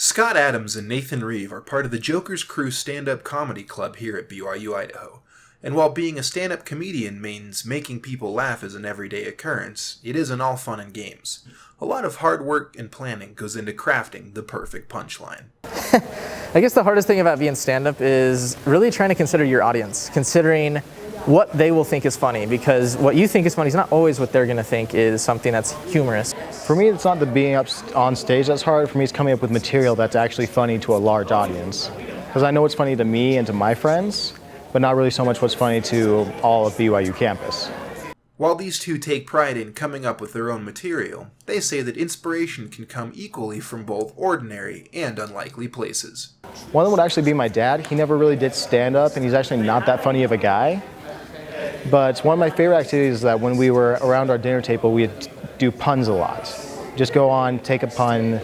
Scott Adams and Nathan Reeve are part of the Joker's Crew stand-up comedy club here at BYU, Idaho. And while being a stand-up comedian means making people laugh is an everyday occurrence, it isn't all fun and games. A lot of hard work and planning goes into crafting the perfect punchline. I guess the hardest thing about being stand-up is really trying to consider your audience, considering what they will think is funny, because what you think is funny is not always what they're going to think is something that's humorous. For me, it's not the being up on stage that's hard. For me, it's coming up with material that's actually funny to a large audience. Because I know what's funny to me and to my friends, but not really so much what's funny to all of BYU campus. While these two take pride in coming up with their own material, they say that inspiration can come equally from both ordinary and unlikely places. One of them would actually be my dad. He never really did stand-up, and he's actually not that funny of a guy. But one of my favorite activities is that when we were around our dinner table, we'd do puns a lot. Just go on, take a pun,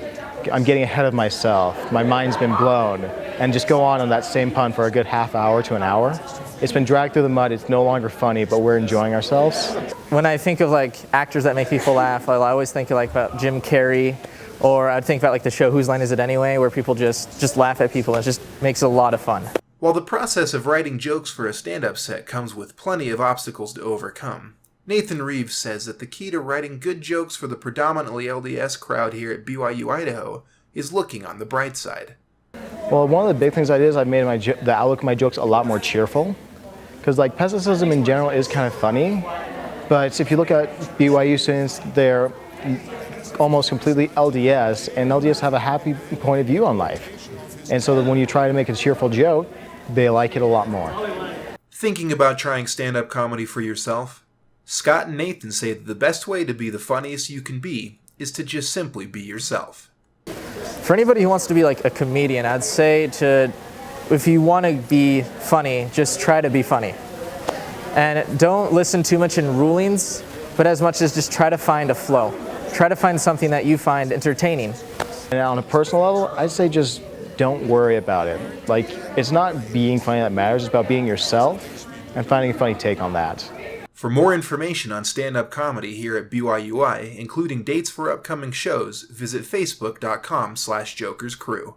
I'm getting ahead of myself, my mind's been blown, and just go on that same pun for a good half hour to an hour. It's been dragged through the mud, it's no longer funny, but we're enjoying ourselves. When I think of actors that make people laugh, I always think of about Jim Carrey, or I'd think about the show Whose Line Is It Anyway, where people just laugh at people, and it just makes it a lot of fun. While the process of writing jokes for a stand-up set comes with plenty of obstacles to overcome, Nathan Reeves says that the key to writing good jokes for the predominantly LDS crowd here at BYU, Idaho, is looking on the bright side. Well, one of the big things I did is I've made the outlook of my jokes a lot more cheerful. Because pessimism in general is kind of funny, but if you look at BYU students, they're almost completely LDS, and LDS have a happy point of view on life. And so that when you try to make a cheerful joke, they like it a lot more. Thinking about trying stand-up comedy for yourself? Scott and Nathan say that the best way to be the funniest you can be is to just simply be yourself. For anybody who wants to be a comedian, I'd say if you want to be funny, just try to be funny. And don't listen too much in rulings, but as much as just try to find a flow. Try to find something that you find entertaining. And on a personal level, I'd say just don't worry about it. It's not being funny that matters, it's about being yourself and finding a funny take on that. For more information on stand-up comedy here at BYUI, including dates for upcoming shows, visit facebook.com/jokerscrew.